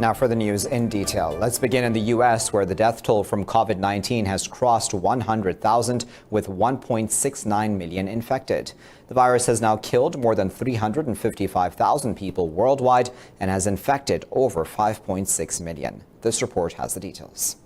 Now for the news in detail. Let's begin in the U.S., where the death toll from COVID-19 has crossed 100,000 with 1.69 million infected. The virus has now killed more than 355,000 people worldwide and has infected over 5.6 million. This report has the details.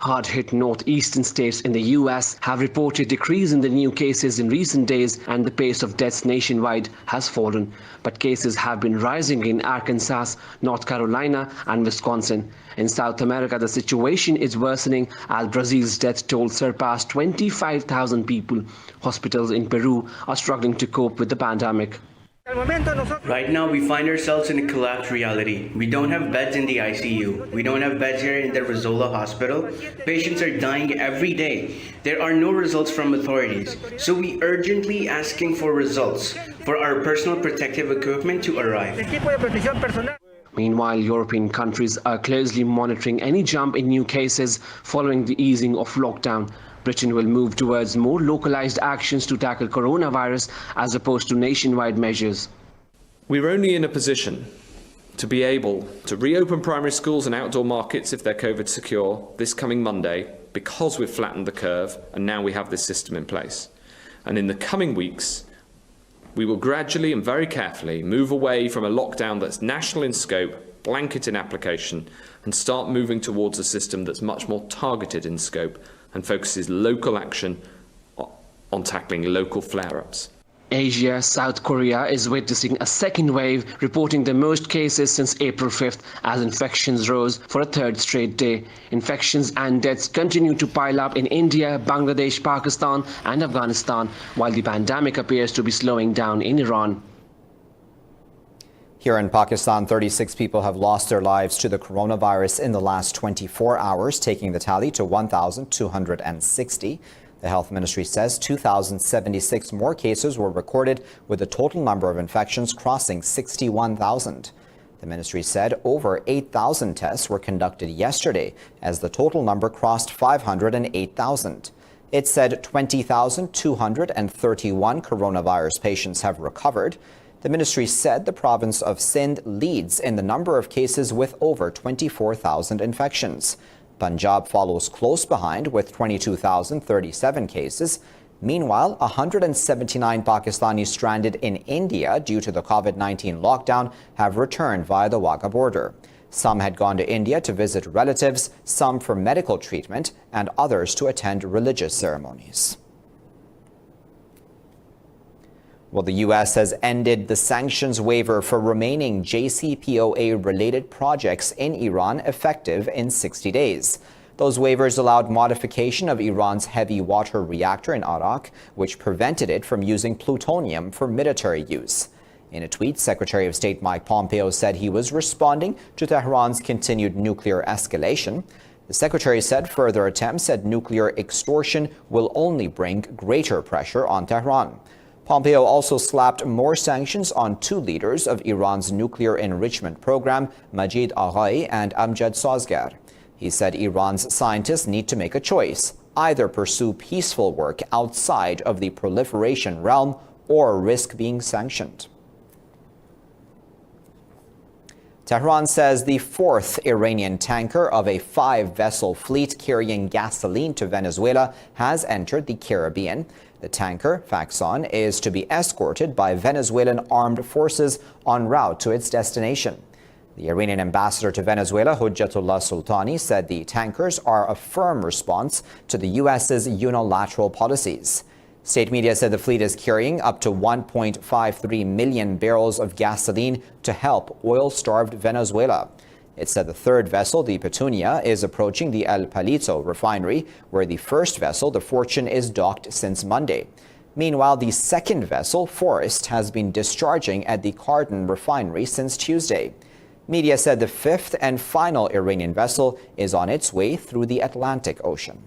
Hard-hit northeastern states in the U.S. have reported decrease in the new cases in recent days, and the pace of deaths nationwide has fallen. But cases have been rising in Arkansas, North Carolina and Wisconsin. In South America, the situation is worsening as Brazil's death toll surpassed 25,000 people. Hospitals in Peru are struggling to cope with the pandemic. Right now, we find ourselves in a collapsed reality. We don't have beds in the ICU. We don't have beds here in the Rizola Hospital. Patients are dying every day. There are no results from authorities. So we urgently asking for results for our personal protective equipment to arrive. Meanwhile, European countries are closely monitoring any jump in new cases following the easing of lockdown. Britain will move towards more localized actions to tackle coronavirus as opposed to nationwide measures. We're only in a position to be able to reopen primary schools and outdoor markets if they're COVID secure this coming Monday because we've flattened the curve and now we have this system in place. And in the coming weeks, we will gradually and very carefully move away from a lockdown that's national in scope, blanket in application, and start moving towards a system that's much more targeted in scope and focuses local action on tackling local flare-ups. Asia, South Korea is witnessing a second wave, reporting the most cases since April 5th as infections rose for a third straight day. Infections and deaths continue to pile up in India, Bangladesh, Pakistan and Afghanistan, while the pandemic appears to be slowing down in Iran. Here in Pakistan, 36 people have lost their lives to the coronavirus in the last 24 hours, taking the tally to 1,260. The health ministry says 2,076 more cases were recorded, with the total number of infections crossing 61,000. The ministry said over 8,000 tests were conducted yesterday, as the total number crossed 508,000. It said 20,231 coronavirus patients have recovered. The ministry said the province of Sindh leads in the number of cases with over 24,000 infections. Punjab follows close behind with 22,037 cases. Meanwhile, 179 Pakistanis stranded in India due to the COVID-19 lockdown have returned via the Wagah border. Some had gone to India to visit relatives, some for medical treatment, and others to attend religious ceremonies. Well, the U.S. has ended the sanctions waiver for remaining JCPOA-related projects in Iran effective in 60 days. Those waivers allowed modification of Iran's heavy water reactor in Arak, which prevented it from using plutonium for military use. In a tweet, Secretary of State Mike Pompeo said he was responding to Tehran's continued nuclear escalation. The secretary said further attempts at nuclear extortion will only bring greater pressure on Tehran. Pompeo also slapped more sanctions on two leaders of Iran's nuclear enrichment program, Majid Aghai and Amjad Sazgar. He said Iran's scientists need to make a choice, either pursue peaceful work outside of the proliferation realm or risk being sanctioned. Tehran says the fourth Iranian tanker of a 5-vessel fleet carrying gasoline to Venezuela has entered the Caribbean. The tanker, Faxon, is to be escorted by Venezuelan armed forces en route to its destination. The Iranian ambassador to Venezuela, Hujjatullah Sultani, said the tankers are a firm response to the U.S.'s unilateral policies. State media said the fleet is carrying up to 1.53 million barrels of gasoline to help oil-starved Venezuela. It said the third vessel, the Petunia, is approaching the El Palito refinery, where the first vessel, the Fortune, is docked since Monday. Meanwhile, the second vessel, Forest, has been discharging at the Cardin refinery since Tuesday. Media said the fifth and final Iranian vessel is on its way through the Atlantic Ocean.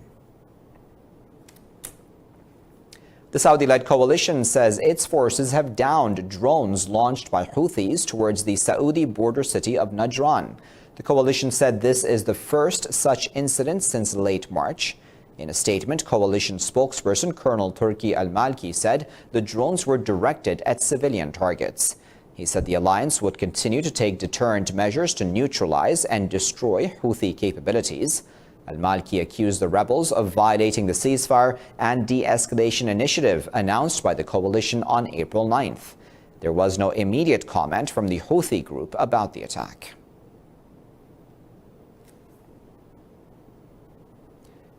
The Saudi-led coalition says its forces have downed drones launched by Houthis towards the Saudi border city of Najran. The coalition said this is the first such incident since late March. In a statement, coalition spokesperson Colonel Turki Al-Malki said the drones were directed at civilian targets. He said the alliance would continue to take deterrent measures to neutralize and destroy Houthi capabilities. Al-Malki accused the rebels of violating the ceasefire and de-escalation initiative announced by the coalition on April 9th. There was no immediate comment from the Houthi group about the attack.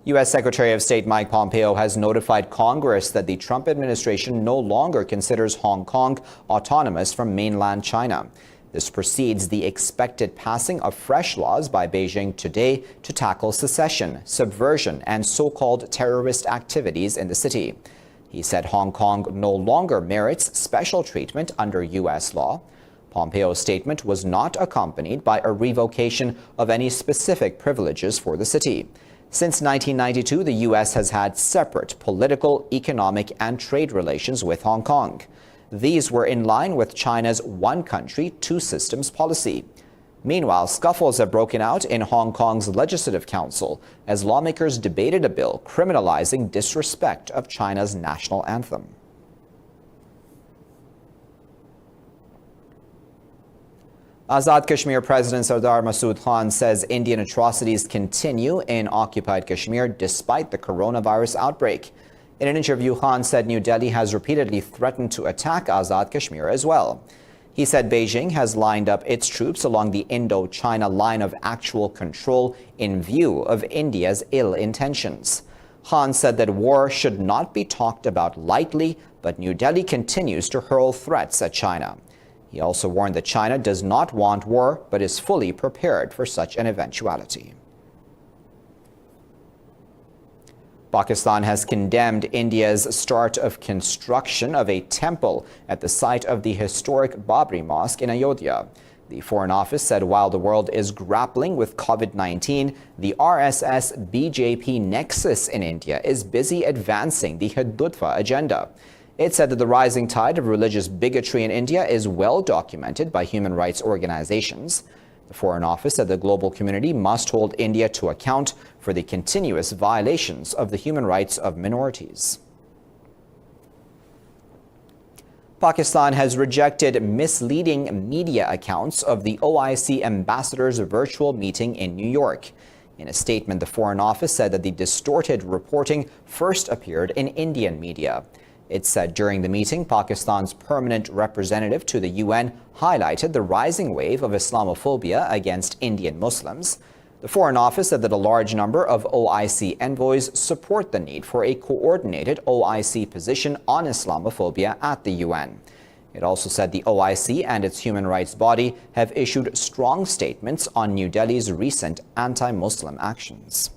U.S. Secretary of State Mike Pompeo has notified Congress that the Trump administration no longer considers Hong Kong autonomous from mainland China. This precedes the expected passing of fresh laws by Beijing today to tackle secession, subversion, and so-called terrorist activities in the city. He said Hong Kong no longer merits special treatment under U.S. law. Pompeo's statement was not accompanied by a revocation of any specific privileges for the city. Since 1992, the U.S. has had separate political, economic, and trade relations with Hong Kong. These were in line with China's one country, two systems policy. Meanwhile, scuffles have broken out in Hong Kong's Legislative Council as lawmakers debated a bill criminalizing disrespect of China's national anthem. Azad Kashmir President Sardar Masood Khan says Indian atrocities continue in occupied Kashmir despite the coronavirus outbreak. In an interview, Khan said New Delhi has repeatedly threatened to attack Azad Kashmir as well. He said Beijing has lined up its troops along the Indo-China line of actual control in view of India's ill intentions. Khan said that war should not be talked about lightly, but New Delhi continues to hurl threats at China. He also warned that China does not want war, but is fully prepared for such an eventuality. Pakistan has condemned India's start of construction of a temple at the site of the historic Babri Mosque in Ayodhya. The Foreign Office said while the world is grappling with COVID-19, the RSS-BJP nexus in India is busy advancing the Hindutva agenda. It said that the rising tide of religious bigotry in India is well documented by human rights organizations. The Foreign Office said the global community must hold India to account for the continuous violations of the human rights of minorities. Pakistan has rejected misleading media accounts of the OIC ambassador's virtual meeting in New York. In a statement, the Foreign Office said that the distorted reporting first appeared in Indian media. It said during the meeting, Pakistan's permanent representative to the UN highlighted the rising wave of Islamophobia against Indian Muslims. The Foreign Office said that a large number of OIC envoys support the need for a coordinated OIC position on Islamophobia at the UN. It also said the OIC and its human rights body have issued strong statements on New Delhi's recent anti-Muslim actions.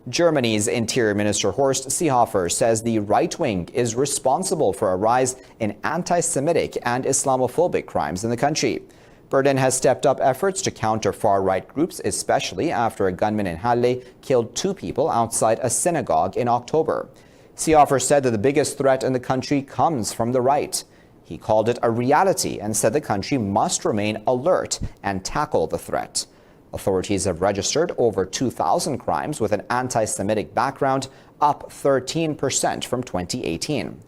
Germany's Interior Minister Horst Seehofer says the right wing is responsible for a rise in anti-Semitic and Islamophobic crimes in the country. Berlin has stepped up efforts to counter far-right groups, especially after a gunman in Halle killed 2 people outside a synagogue in October. Seehofer said that the biggest threat in the country comes from the right. He called it a reality and said the country must remain alert and tackle the threat. Authorities have registered over 2,000 crimes with an anti-Semitic background, up 13% from 2018.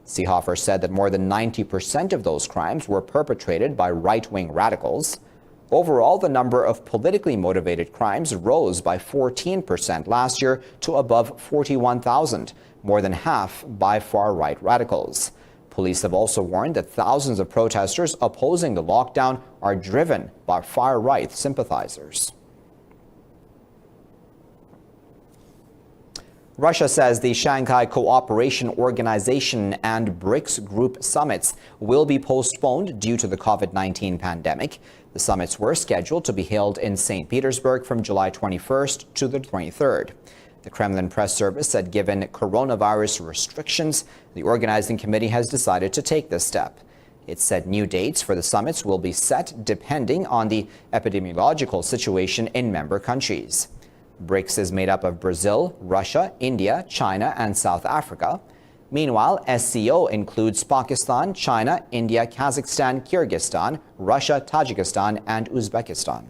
Seehofer said that more than 90% of those crimes were perpetrated by right-wing radicals. Overall, the number of politically motivated crimes rose by 14% last year to above 41,000, more than half by far-right radicals. Police have also warned that thousands of protesters opposing the lockdown are driven by far-right sympathizers. Russia says the Shanghai Cooperation Organization and BRICS Group summits will be postponed due to the COVID-19 pandemic. The summits were scheduled to be held in St. Petersburg from July 21st to the 23rd. The Kremlin press service said given coronavirus restrictions, the organizing committee has decided to take this step. It said new dates for the summits will be set depending on the epidemiological situation in member countries. BRICS is made up of Brazil, Russia, India, China, and South Africa. Meanwhile, SCO includes Pakistan, China, India, Kazakhstan, Kyrgyzstan, Russia, Tajikistan, and Uzbekistan.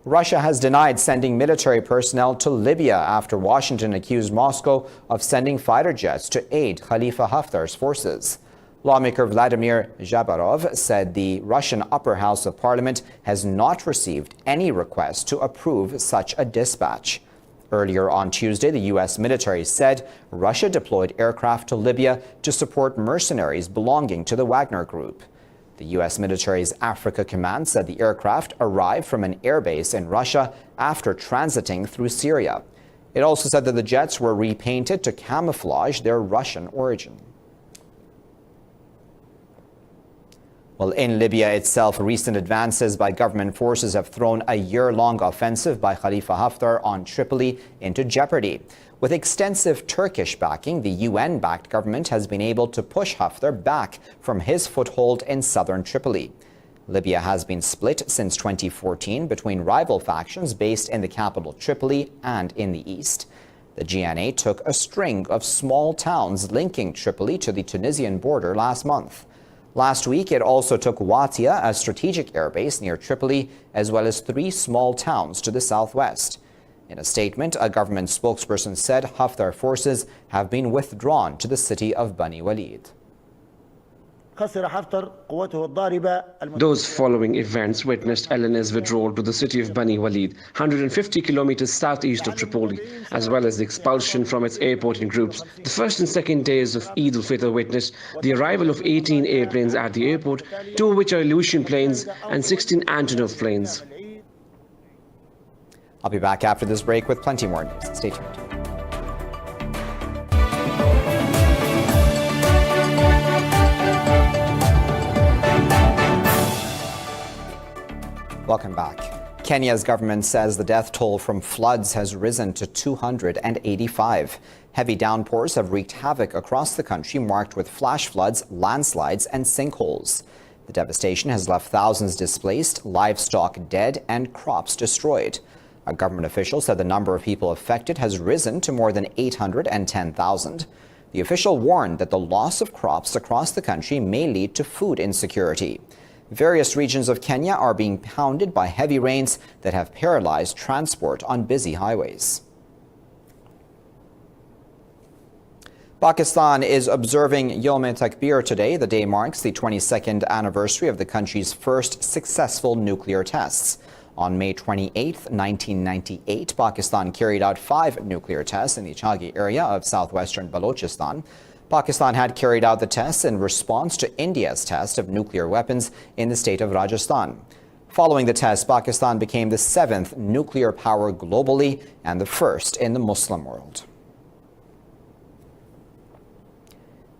Russia has denied sending military personnel to Libya after Washington accused Moscow of sending fighter jets to aid Khalifa Haftar's forces. Lawmaker Vladimir Zhabarov said the Russian upper house of parliament has not received any request to approve such a dispatch. Earlier on Tuesday, the U.S. military said Russia deployed aircraft to Libya to support mercenaries belonging to the Wagner Group. The U.S. military's Africa Command said the aircraft arrived from an airbase in Russia after transiting through Syria. It also said that the jets were repainted to camouflage their Russian origin. Well, in Libya itself, recent advances by government forces have thrown a year-long offensive by Khalifa Haftar on Tripoli into jeopardy. With extensive Turkish backing, the UN-backed government has been able to push Haftar back from his foothold in southern Tripoli. Libya has been split since 2014 between rival factions based in the capital Tripoli and in the east. The GNA took a string of small towns linking Tripoli to the Tunisian border last month. Last week, it also took Watia, a strategic airbase near Tripoli, as well as 3 small towns to the southwest. In a statement, a government spokesperson said Haftar forces have been withdrawn to the city of Bani Walid. Those following events witnessed LNA's withdrawal to the city of Bani Walid, 150 kilometers southeast of Tripoli, as well as the expulsion from its airport in groups. The first and second days of Eid al-Fitr witnessed the arrival of 18 airplanes at the airport, 2 of which are Ilyushin planes and 16 Antonov planes. I'll be back after this break with plenty more news. Stay tuned. Welcome back. Kenya's government says the death toll from floods has risen to 285. Heavy downpours have wreaked havoc across the country, marked with flash floods, landslides, and sinkholes. The devastation has left thousands displaced, livestock dead, and crops destroyed. A government official said the number of people affected has risen to more than 810,000. The official warned that the loss of crops across the country may lead to food insecurity. Various regions of Kenya are being pounded by heavy rains that have paralyzed transport on busy highways. Pakistan is observing Yom-e-Takbir today. The day marks the 22nd anniversary of the country's first successful nuclear tests. On May 28, 1998, Pakistan carried out 5 nuclear tests in the Chagi area of southwestern Balochistan. Pakistan had carried out the tests in response to India's test of nuclear weapons in the state of Rajasthan. Following the test, Pakistan became the 7th nuclear power globally and the first in the Muslim world.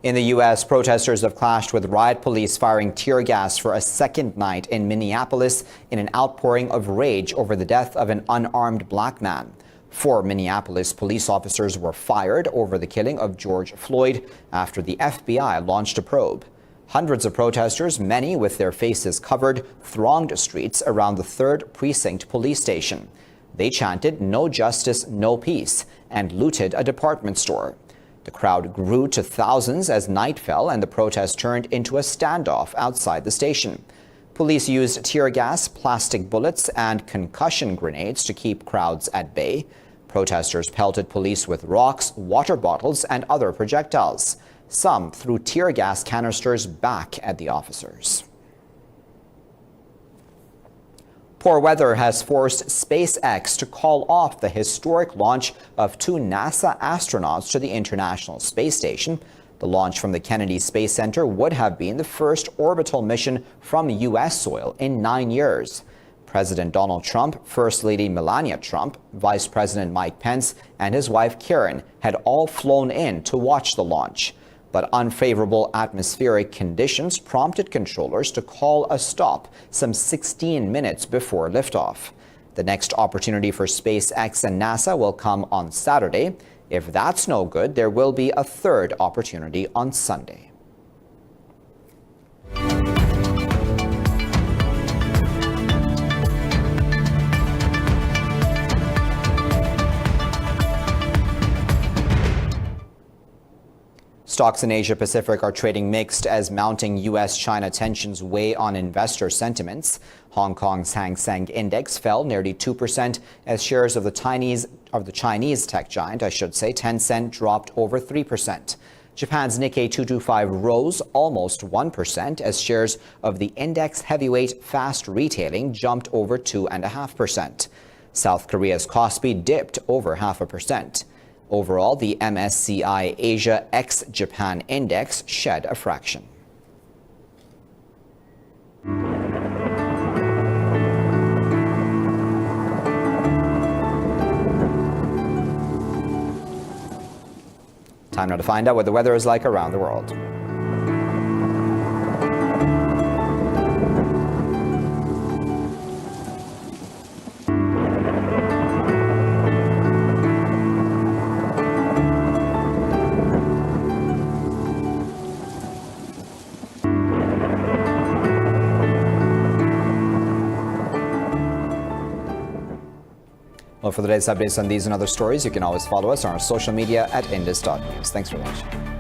In the U.S., protesters have clashed with riot police firing tear gas for a second night in Minneapolis in an outpouring of rage over the death of an unarmed black man. 4 Minneapolis police officers were fired over the killing of George Floyd after the FBI launched a probe. Hundreds of protesters, many with their faces covered, thronged streets around the 3rd Precinct police station. They chanted "No justice, no peace," and looted a department store. The crowd grew to thousands as night fell and the protest turned into a standoff outside the station. Police used tear gas, plastic bullets, and concussion grenades to keep crowds at bay. Protesters pelted police with rocks, water bottles, and other projectiles. Some threw tear gas canisters back at the officers. Poor weather has forced SpaceX to call off the historic launch of 2 NASA astronauts to the International Space Station. The launch from the Kennedy Space Center would have been the first orbital mission from U.S. soil in 9 years. President Donald Trump, First Lady Melania Trump, Vice President Mike Pence, and his wife Karen had all flown in to watch the launch. But unfavorable atmospheric conditions prompted controllers to call a stop some 16 minutes before liftoff. The next opportunity for SpaceX and NASA will come on Saturday. If that's no good, there will be a 3rd opportunity on Sunday. Stocks in Asia Pacific are trading mixed as mounting U.S.-China tensions weigh on investor sentiments. Hong Kong's Hang Seng Index fell nearly 2% as shares of the Chinese tech giant, Tencent, dropped over 3%. Japan's Nikkei 225 rose almost 1% as shares of the index heavyweight fast retailing jumped over 2.5%. South Korea's Kospi dipped over 0.5%. Overall, the MSCI Asia ex-Japan index shed a fraction. Time now to find out what the weather is like around the world. Well, for today's updates on these and other stories, you can always follow us on our social media at Indus.news. Thanks for watching.